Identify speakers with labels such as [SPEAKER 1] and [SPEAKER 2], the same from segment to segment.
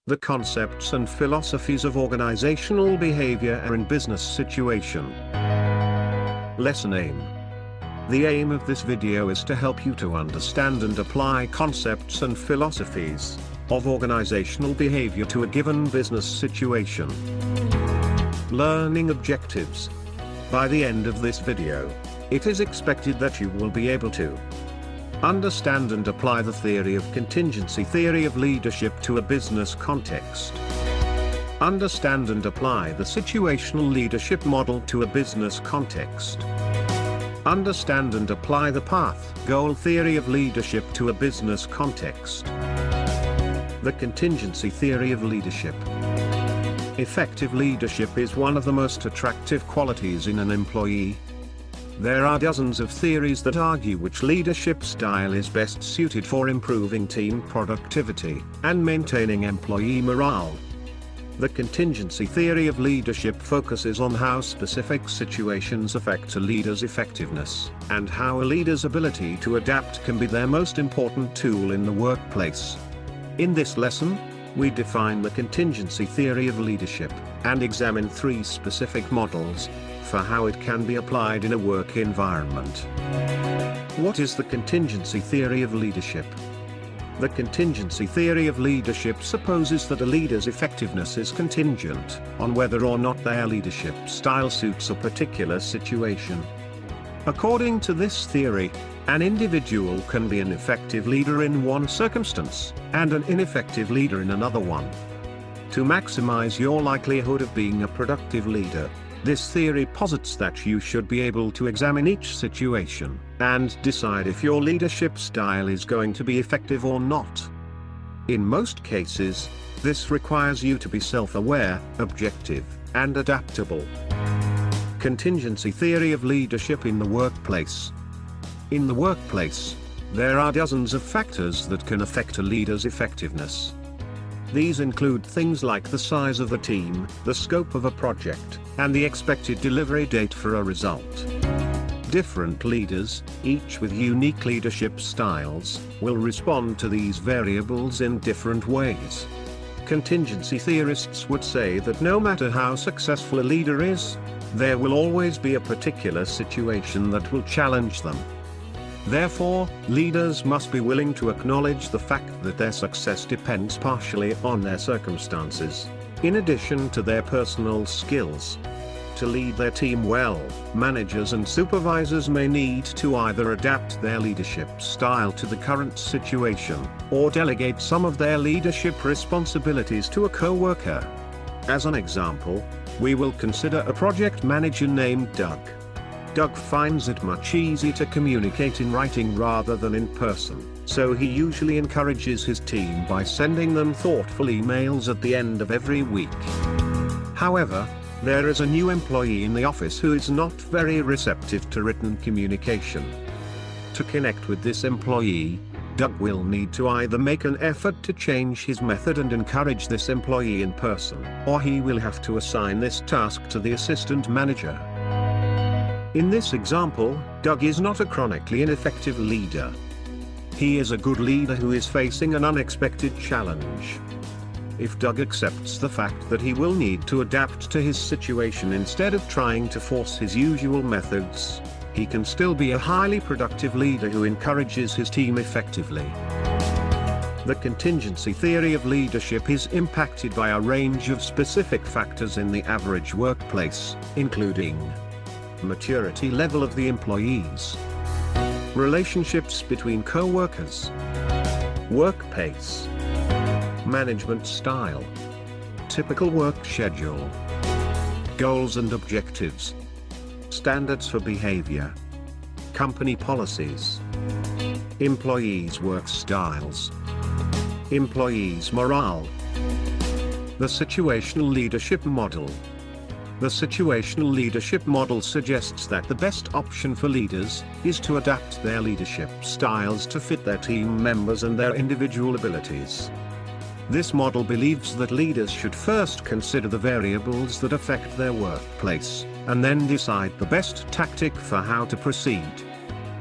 [SPEAKER 1] The concepts and philosophies of organizational behavior are in business situation. Lesson aim. The aim of this video is to help you to understand and apply concepts and philosophies of organizational behavior to a given business situation. Learning objectives. By the end of this video, it is expected that you will be able to understand and apply the theory of contingency, theory of leadership to a business context. Understand and apply the situational leadership model to a business context. Understand and apply the path, goal theory of leadership to a business context. The contingency theory of leadership. Effective leadership is one of the most attractive qualities in an employee. There are dozens of theories that argue which leadership style is best suited for improving team productivity and maintaining employee morale. The contingency theory of leadership focuses on how specific situations affect a leader's effectiveness, and how a leader's ability to adapt can be their most important tool in the workplace. In this lesson, we define the contingency theory of leadership, and examine 3 specific models for how it can be applied in a work environment. What is the contingency theory of leadership? The contingency theory of leadership supposes that a leader's effectiveness is contingent on whether or not their leadership style suits a particular situation. According to this theory, an individual can be an effective leader in one circumstance, and an ineffective leader in another one. To maximize your likelihood of being a productive leader, this theory posits that you should be able to examine each situation, and decide if your leadership style is going to be effective or not. In most cases, this requires you to be self-aware, objective, and adaptable. Contingency theory of leadership in the workplace. In the workplace, there are dozens of factors that can affect a leader's effectiveness. These include things like the size of the team, the scope of a project, and the expected delivery date for a result. Different leaders, each with unique leadership styles, will respond to these variables in different ways. Contingency theorists would say that no matter how successful a leader is, there will always be a particular situation that will challenge them. Therefore, leaders must be willing to acknowledge the fact that their success depends partially on their circumstances, in addition to their personal skills. To lead their team well, managers and supervisors may need to either adapt their leadership style to the current situation, or delegate some of their leadership responsibilities to a co-worker. As an example, we will consider a project manager named Doug. Doug finds it much easier to communicate in writing rather than in person, so he usually encourages his team by sending them thoughtful emails at the end of every week. However, there is a new employee in the office who is not very receptive to written communication. To connect with this employee, Doug will need to either make an effort to change his method and encourage this employee in person, or he will have to assign this task to the assistant manager. In this example, Doug is not a chronically ineffective leader. He is a good leader who is facing an unexpected challenge. If Doug accepts the fact that he will need to adapt to his situation instead of trying to force his usual methods, he can still be a highly productive leader who encourages his team effectively. The contingency theory of leadership is impacted by a range of specific factors in the average workplace, including maturity level of the employees, relationships between co-workers, work pace, management style, typical work schedule, goals and objectives, standards for behavior, company policies, employees' work styles, employees' morale. The situational leadership model. The situational leadership model suggests that the best option for leaders is to adapt their leadership styles to fit their team members and their individual abilities. This model believes that leaders should first consider the variables that affect their workplace, and then decide the best tactic for how to proceed.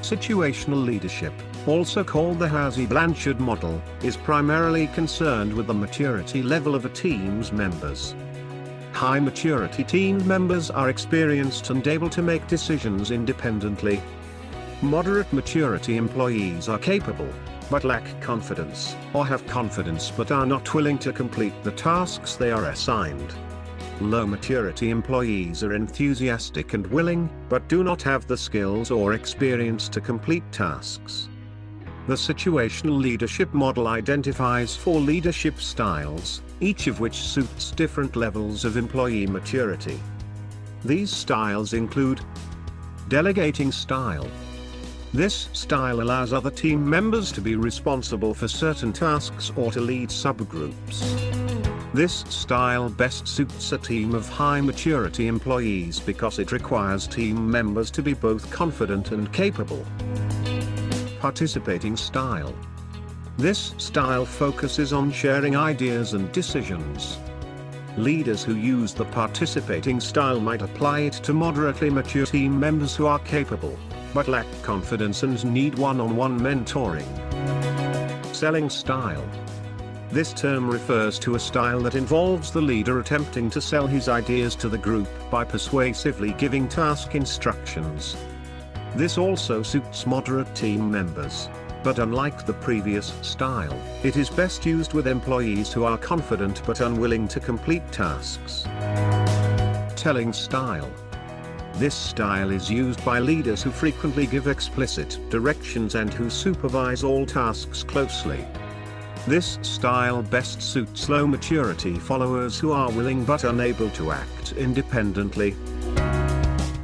[SPEAKER 1] Situational leadership.
[SPEAKER 2] also called the Hazy-Blanchard model, is primarily concerned with the maturity level of a team's members. High maturity team members are experienced and able to make decisions independently. Moderate maturity employees are capable, but lack confidence, or have confidence but are not willing to complete the tasks they are assigned. Low maturity employees are enthusiastic and willing, but do not have the skills or experience to complete tasks. The situational leadership model identifies 4 leadership styles, each of which suits different levels of employee maturity. These styles include Delegating style. This style allows other team members to be responsible for certain tasks or to lead subgroups. This style best suits a team of high maturity employees because it requires team members to be both confident and capable. Participating style. This style focuses on sharing ideas and decisions. Leaders who use the participating style might apply it to moderately mature team members who are capable, but lack confidence and need one-on-one mentoring. Selling style. This term refers to a style that involves the leader attempting to sell his ideas to the group by persuasively giving task instructions. This also suits moderate team members, but unlike the previous style, it is best used with employees who are confident but unwilling to complete tasks. Telling style. This style is used by leaders who frequently give explicit directions and who supervise all tasks closely. This style best suits low maturity followers who are willing but unable to act independently.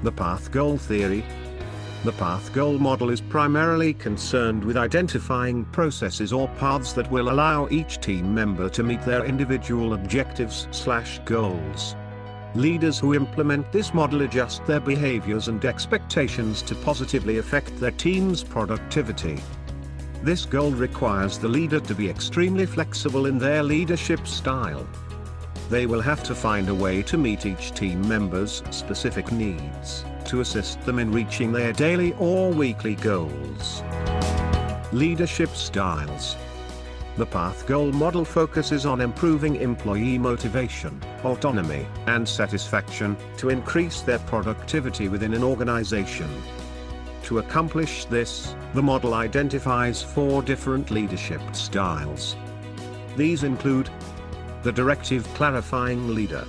[SPEAKER 2] The path goal theory. The path goal model is primarily concerned with identifying processes or paths that will allow each team member to meet their individual objectives/goals. Leaders who implement this model adjust their behaviors and expectations to positively affect their team's productivity. This goal requires the leader to be extremely flexible in their leadership style. They will have to find a way to meet each team member's specific needs, to assist them in reaching their daily or weekly goals. Leadership styles. The path goal model focuses on improving employee motivation, autonomy, and satisfaction to increase their productivity within an organization. To accomplish this, the model identifies 4 different leadership styles. These include the directive clarifying leader.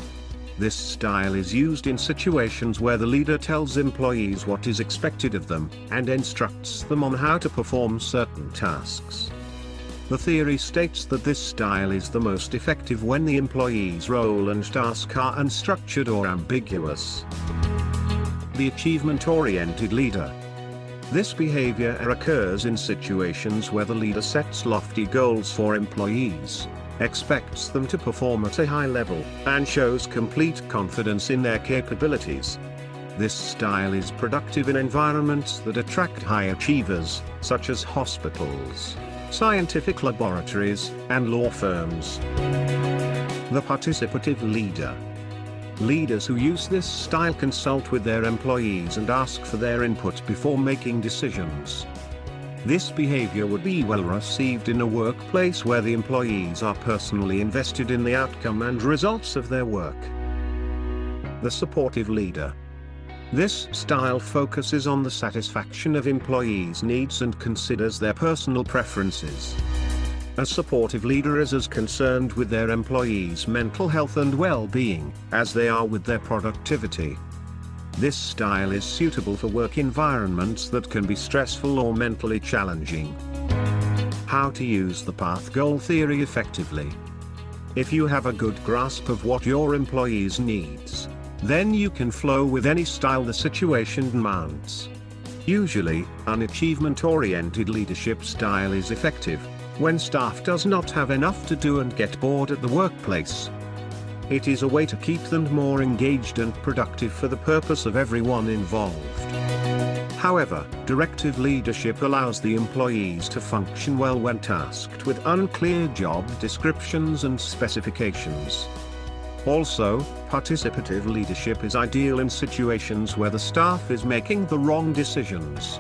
[SPEAKER 2] This style is used in situations where the leader tells employees what is expected of them, and instructs them on how to perform certain tasks. The theory states that this style is the most effective when the employee's role and task are unstructured or ambiguous. The achievement-oriented leader. This behavior occurs in situations where the leader sets lofty goals for employees, expects them to perform at a high level, and shows complete confidence in their capabilities. This style is productive in environments that attract high achievers, such as hospitals, scientific laboratories, and law firms. The participative leader. Leaders who use this style consult with their employees and ask for their input before making decisions. This behavior would be well received in a workplace where the employees are personally invested in the outcome and results of their work. The supportive leader. This style focuses on the satisfaction of employees' needs and considers their personal preferences. A supportive leader is as concerned with their employees' mental health and well-being as they are with their productivity. This style is suitable for work environments that can be stressful or mentally challenging. How to use the path goal theory effectively. If you have a good grasp of what your employees needs, then you can flow with any style the situation demands. Usually, an achievement-oriented leadership style is effective when staff does not have enough to do and get bored at the workplace. It is a way to keep them more engaged and productive for the purpose of everyone involved. However, directive leadership allows the employees to function well when tasked with unclear job descriptions and specifications. Also, participative leadership is ideal in situations where the staff is making the wrong decisions.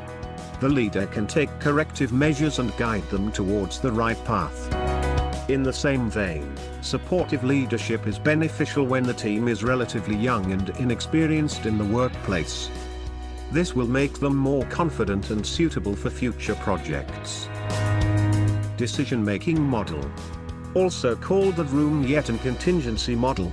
[SPEAKER 1] The leader can take corrective measures and guide them towards the right path. In the same vein, supportive leadership is beneficial when the team is relatively young and inexperienced in the workplace. This will make them more confident and suitable for future projects. Decision-making model, also called the Vroom-Yetton contingency model.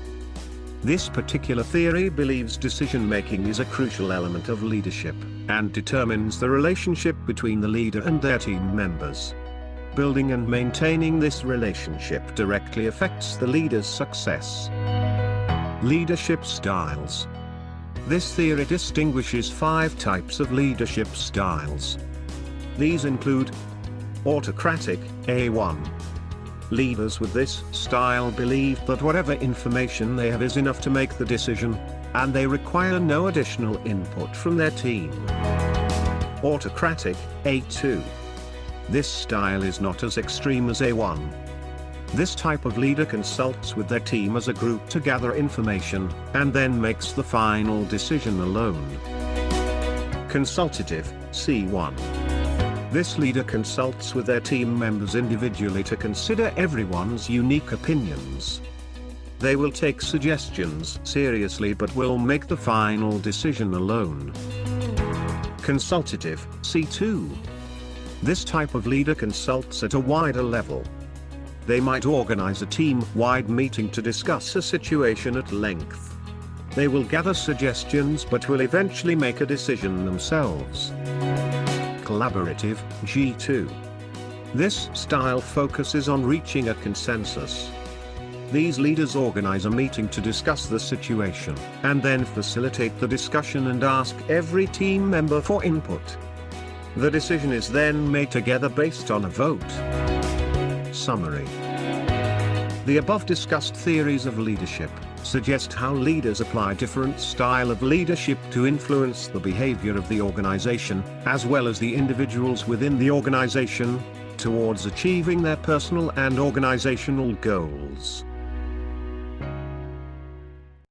[SPEAKER 1] This particular theory believes decision-making is a crucial element of leadership, and determines the relationship between the leader and their team members. Building and maintaining this relationship directly affects the leader's success. Leadership styles. This theory distinguishes 5 types of leadership styles. These include autocratic, A1. Leaders with this style believe that whatever information they have is enough to make the decision, and they require no additional input from their team. Autocratic, A2. This style is not as extreme as A1. This type of leader consults with their team as a group to gather information, and then makes the final decision alone. Consultative, C1. This leader consults with their team members individually to consider everyone's unique opinions. They will take suggestions seriously but will make the final decision alone. Consultative, C2. This type of leader consults at a wider level. They might organize a team-wide meeting to discuss a situation at length. They will gather suggestions but will eventually make a decision themselves. Collaborative, G2. This style focuses on reaching a consensus. These leaders organize a meeting to discuss the situation, and then facilitate the discussion and ask every team member for input. The decision is then made together based on a vote. Summary. The above discussed theories of leadership suggest how leaders apply different style of leadership to influence the behavior of the organization, as well as the individuals within the organization, towards achieving their personal and organizational goals.